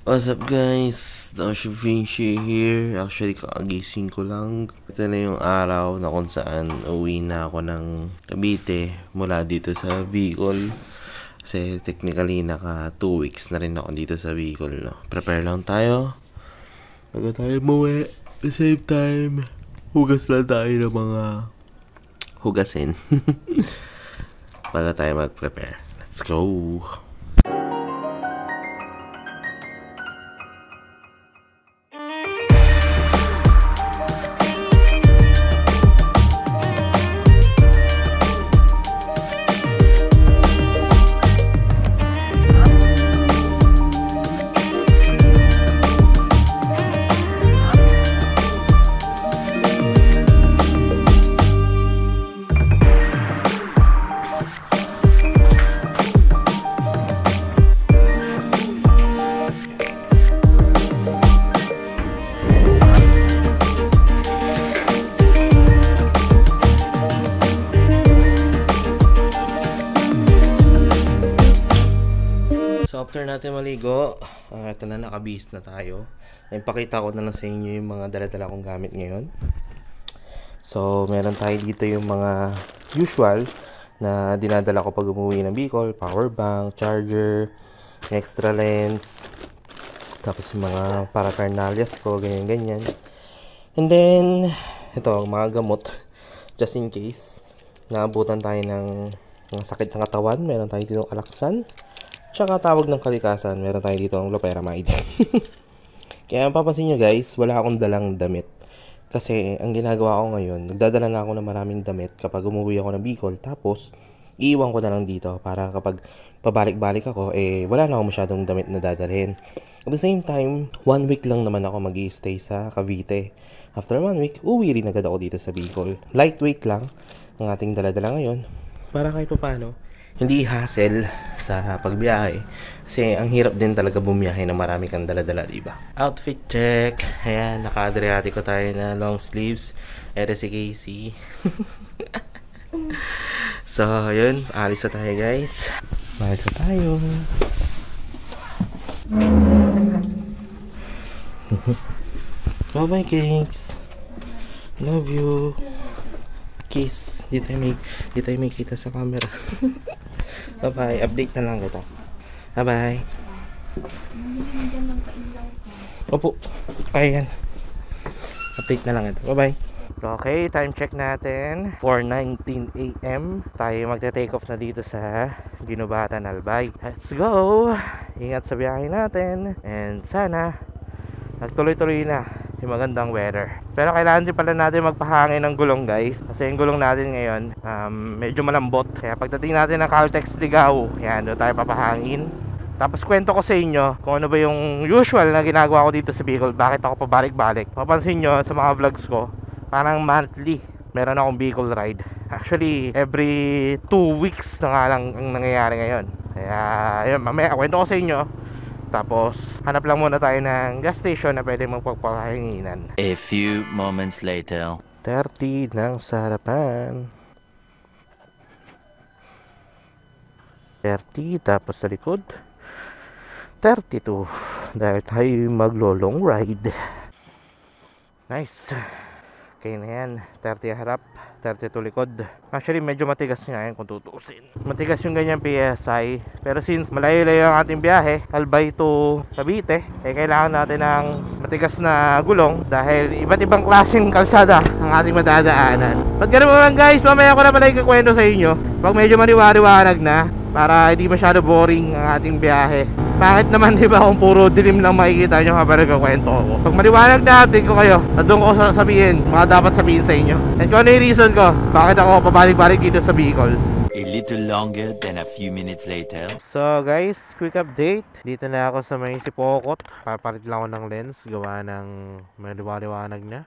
What's up guys? Dashi Vinci here. Actually, kakagising ko lang. Ito na yung araw na kung saan uwi na ako ng Cavite mula dito sa Bicol. Kasi technically naka 2 weeks na rin ako dito sa Bicol. No? Prepare lang tayo bago tayo umuwi. At the same time, hugas lang tayo ng mga hugasin bago tayo mag-prepare. Let's go! So after natin maligo, ito na, nakabihis na tayo. Ipakita ko na lang sa inyo yung mga dala-dala kong gamit ngayon. So meron tayo dito yung mga usual na dinadala ko pag umuwi ng Bicol. Power bank, charger, extra lens, tapos yung mga paraphernalias ko, ganyan-ganyan. And then, ito, mga gamot, just in case naabutan tayo ng sakit ng katawan. Meron tayo dito ng Alaxan. Tsaka tawag ng kalikasan, meron tayo dito ang loperamide. Kaya papansin nyo guys, wala akong dalang damit. Kasi ang ginagawa ko ngayon, nagdadala na ako ng maraming damit kapag umuwi ako ng Bicol. Tapos, iiwan ko na lang dito para kapag pabalik-balik ako, wala na ako masyadong damit na dadalhin. At the same time, 1 week lang naman ako mag-i-stay sa Cavite. After 1 week, uwi rin agad ako dito sa Bicol. Lightweight lang ang ating dala-dala ngayon. Para kahit pa paano, hindi hassle sa pagbiyahe. Kasi ang hirap din talaga bumiyahe na marami kang dala-dala, diba? Outfit check. Ayan, naka-Adriatico tayo na long sleeves. Ere si Casey. So, yun. Alis na tayo, guys. Alis na tayo. Bye-bye, Kings. Love you. Kiss. Di tayo may kita sa camera. Bye-bye. Update na lang kita. Bye-bye. Opo. Ayan. Update na lang ito. Bye-bye. Okay, time check natin. 4:19 AM. Tayo magte-take off na dito sa Ginubatan, Albay. Let's go! Ingat sa biyahe natin. And sana nagtuloy-tuloy na yung magandang weather. Pero kailangan din pala natin magpahangin ng gulong guys. Kasi yung gulong natin ngayon medyo malambot. Kaya pagdating natin ng Caltex Ligao, yan, doon tayo papahangin. Tapos kwento ko sa inyo kung ano ba yung usual na ginagawa ko dito sa Bicol. Bakit ako pabalik-balik. Mapansin nyo sa mga vlogs ko, parang monthly meron akong Bicol ride. Actually, every 2 weeks na nga lang ang nangyayari ngayon. Kaya yun, mamaya kwento ko sa inyo. Tapos, hanap lang muna tayo ng gas station na pwede magpagpahinginan. A few moments later. 30 ng sarapan. 30, tapos sa likod 32. Dahil tayo maglo-long ride. Nice. Okay na yan. 30 harap, 32 likod. Actually, medyo matigas nga yan kung tutuusin. Matigas yung ganyan PSI. Pero since malayo-layo ang ating biyahe, Albay to Cavite, kailangan natin ng matigas na gulong dahil iba't ibang klaseng kalsada ang ating madadaanan. Pag gano'n mo lang guys, mamaya ko na pala ikakwento sa inyo. Pag medyo maniwari-wanag na, para hindi masyado boring ang ating biyahe. Bakit naman diba kung puro dilim lang makikita nyo habang nagkakwento ko? Pag maliwanag na update ko kayo, doon ko sasabihin mga dapat sabihin sa inyo. And kung ano yung reason ko, bakit ako pabalik-balik dito sa Bicol. A little longer than a few minutes later. So guys, quick update. Dito na ako sa may Sipokot. Papalit lang ako ng lens, gawa ng maliwanag na.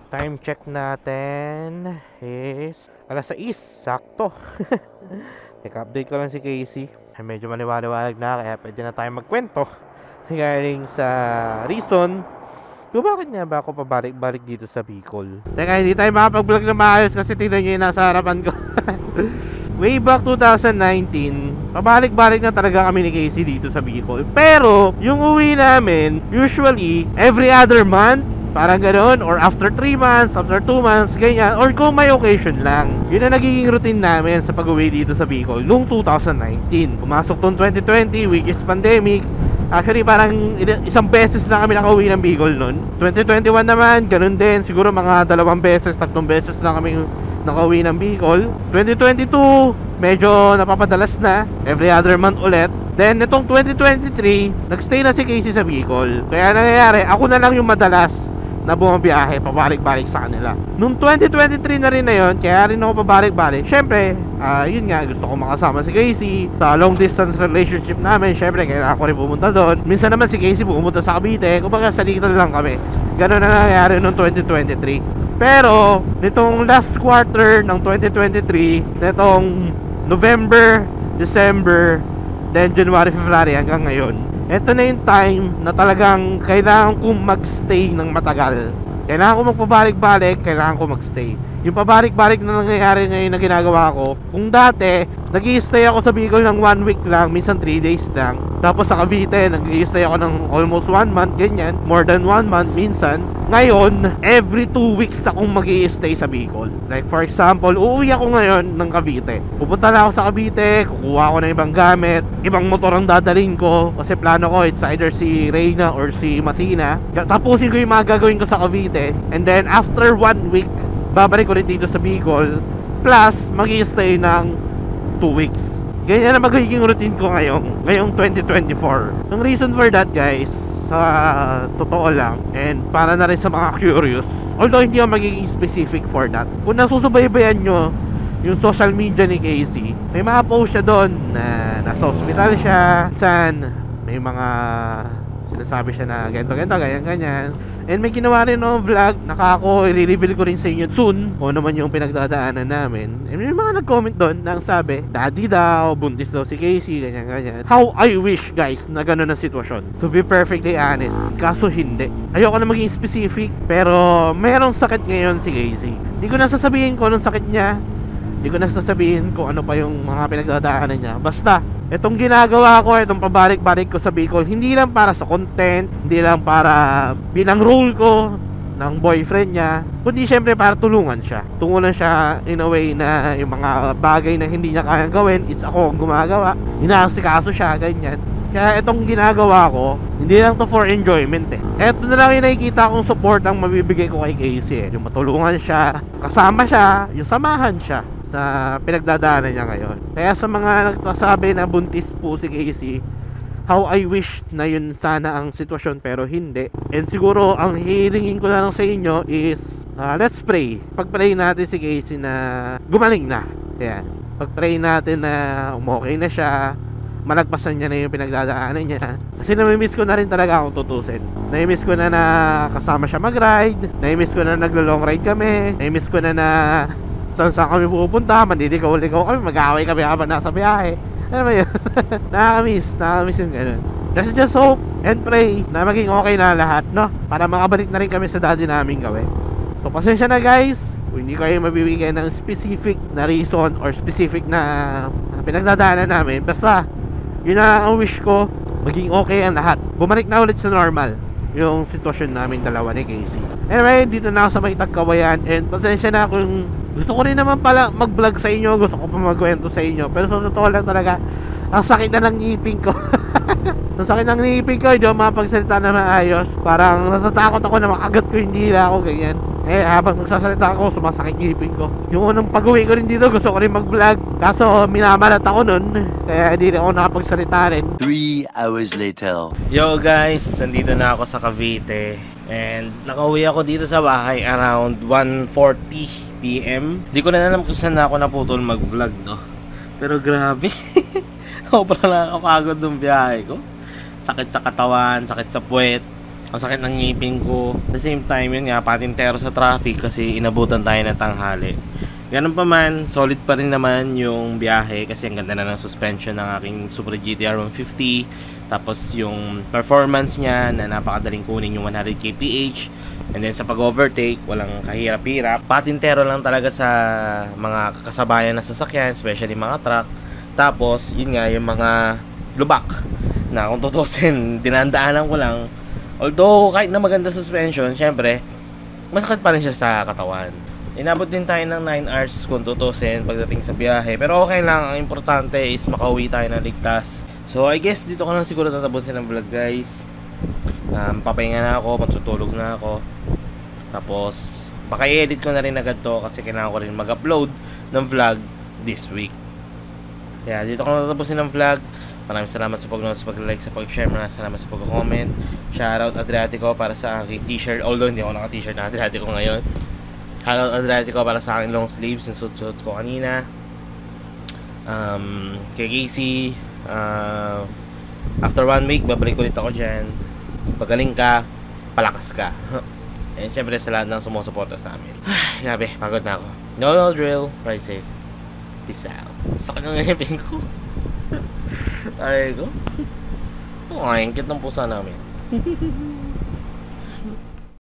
Time check natin is alas 6, sakto. Nag-update ko lang si Casey. Medyo maliwanag na, kaya pwede na tayo magkwento regarding sa reason kung bakit nga ba ako pabalik-balik dito sa Bicol. Teka, hindi tayo makapag-vlog na maayos kasi tingnan nyo yung nasa harapan ko. way back 2019, pabalik-balik na talaga kami ni Casey dito sa Bicol. Pero, yung uwi namin, usually, every other month, parang ganoon, or after 3 months, after 2 months, ganyan, or kung may occasion lang. Yun ang nagiging routine namin sa pag-uwi dito sa Bicol noong 2019. Pumasok tong 2020, which is pandemic. Actually, parang isang beses na kami nakauwi ng Bicol noon. 2021 naman, ganun din. Siguro mga 2 beses, 3 beses na kami nakauwi ng Bicol. 2022, medyo napapadalas na. Every other month ulit. Then, itong 2023, nagstay na si Casey sa Bicol. Kaya nangyayari, ako na lang yung madalas na bumabiyahe, pabalik-balik sa kanila. Noong 2023 na rin na yun, kaya rin ako pabalik-balik. Syempre, yun nga, gusto ko makasama si Casey sa long distance relationship namin. Syempre, kailangan ko rin pumunta doon. Minsan naman si Casey pumunta sa Cavite. Kumbaga, salitan lang kami. Ganun na nangyayari noong 2023. Pero, nitong last quarter ng 2023, nitong November, December, then January, February hanggang ngayon, ito na yung time na talagang kailangan kong magstay ng matagal. Kailangan ko magpabalik-balik, kailangan ko magstay. Yung pabalik-balik na nangyayari ngayon na ginagawa ko, kung dati, nag-i-stay ako sa Bicol ng 1 week lang, minsan 3 days lang. Tapos sa Cavite, nag-i-stay ako ng almost 1 month, ganyan. More than 1 month minsan. Ngayon, every 2 weeks akong mag-i-stay sa Bicol. Like for example, uuwi ako ngayon ng Cavite. Pupunta na ako sa Cavite, kukuha ko ng ibang gamit, ibang motor ang dadalhin ko. Kasi plano ko, it's either si Reyna or si Mathina. Tapusin ko yung mga gagawin ko sa Cavite. And then after 1 week, babalik ko rin dito sa Bicol. Plus, mag-i-stay ng 2 weeks. Ganyan na magiging routine ko ngayong 2024. Ang reason for that, guys, sa totoo lang, and para na rin sa mga curious, although hindi ako magiging specific for that, kung nasusubaybayan nyo yung social media ni Casey, may mga post siya doon na nasa hospital siya, saan may mga sinasabi siya na ganito, ganyan. And may ginawa rin no vlog, nakako i-reveal ko rin sa inyo soon kung naman yung pinagdadaanan namin. And may mga nag-comment doon na sabi, daddy daw, buntis daw si Casey, ganyan. How I wish, guys, na gano'n ang sitwasyon. To be perfectly honest, kaso hindi. Ayoko na maging specific, pero merong sakit ngayon si Casey. Hindi ko na sasabihin kung anong sakit niya. Hindi ko na sasabihin kung ano pa yung mga pinagdadaanan niya. Basta, itong ginagawa ko, itong pabalik-balik ko sa Bicol, hindi lang para sa content, hindi lang para bilang role ko ng boyfriend niya, kundi syempre para tulungan siya. Tulungan siya in a way na yung mga bagay na hindi niya kayang gawin, it's ako ang gumagawa. Inaasikaso siya, ganyan. Kaya itong ginagawa ko, hindi lang to for enjoyment eh. Ito na lang yung nakikita kong support ang mabibigay ko kay Casey eh. Yung matulungan siya, kasama siya, yung samahan siya sa pinagdadaanan niya ngayon. Kaya sa mga nagsasabi na buntis po si Casey, how I wish na yun sana ang sitwasyon, pero hindi. And siguro ang hilingin ko na lang sa inyo is let's pray. Pag-pray natin si Casey na gumaling na. Ayan. Pag-pray natin na okay na siya, malagpasan niya na yung pinagdadaanan niya. Kasi namimiss ko na rin talaga akong tutusin. Namimiss ko na kasama siya mag-ride. Namimiss ko na naglo-long ride kami. Namimiss ko na saan kami pupunta, mandiligaw-ligaw kami, mag-away kami habang nasa biyahe. Ano ba yun? Nakakamiss yung ganun. Let's just hope and pray na maging okay na lahat, no? Para makabalik na rin kami sa dati namin gawin. So, pasensya na guys, kung hindi kayo mabibigyan ng specific na reason or specific na pinagdadaanan namin. Basta, yun na ang wish ko, maging okay ang lahat. Bumalik na ulit sa normal yung sitwasyon namin dalawa ni Casey. Anyway, dito na ako sa may Tagkawayan. And pasensya na kung gusto ko rin naman pala mag-vlog sa inyo, gusto ko pa magkwento sa inyo, pero sa totoo lang talaga, ang sakit na ng ngipin ko. Ang sakit ng ngipin ko, hindi ako makapagsalita na maayos. Parang natatakot ako na makagat ko yung dila ko, ganyan. Eh, habang nagsasalita ako, sumasakit ngipin ko. Yung unang pag-uwi ko rin dito, gusto ko rin mag-vlog. Kaso, minamalat ako nun, kaya hindi rin ako nakapagsalita rin. 3 hours later. Yo guys, nandito na ako sa Cavite. And nakauwi ako dito sa bahay around 1:40 PM. Di ko na alam kung saan ako naputol mag-vlog, no? Pero grabe. Sobrang nakakapagod ng biyahe ko. Sakit sa katawan, sakit sa puwet, ang sakit ng ngipin ko. At the same time, yun nga, patintero sa traffic kasi inabutan tayo ng tanghali. Ganun pa man, solid pa rin naman yung biyahe kasi ang ganda na ng suspension ng aking Super GTR 150. Tapos yung performance niya na napakadaling kunin yung 100 kph. And then sa pag-overtake, walang kahirap-hirap. Patintero lang talaga sa mga kasabayan na sasakyan, especially mga truck. Tapos, yun nga, yung mga lubak na kung tutusin, dinandaanan ko lang. Although, kahit na maganda suspension, syempre, masakit pa rin siya sa katawan. Inabot din tayo ng 9 hours kung tutusin pagdating sa biyahe. Pero okay lang, ang importante is makauwi tayo na ligtas. So I guess dito ko lang siguro tatapusin ang vlog, guys. Papahinga na ako, matutulog na ako. Tapos baka i-edit ko na rin agad to kasi kailangan ko rin mag-upload ng vlog this week. Kaya dito ko lang tatapusin ang vlog. Maraming salamat sa pag-notice, sa pag-like, sa pag-share. Maraming salamat sa pag-comment. Shoutout Adriatico para sa aking t-shirt. Although hindi ako naka-t-shirt na Adriatico ngayon. Shoutout Adriatico para sa aking long sleeves yung suit ko kanina. Kay Casey, after 1 week babalik ulit ako dyan. Pagaling ka, palakas ka. And syempre sa lahat ng sumusuporta sa amin. Grabe, pagod na ako. No drill, ride safe. Peace out. Sakit ng ngipin ko. Ay ko. Ang cute ng pusa namin.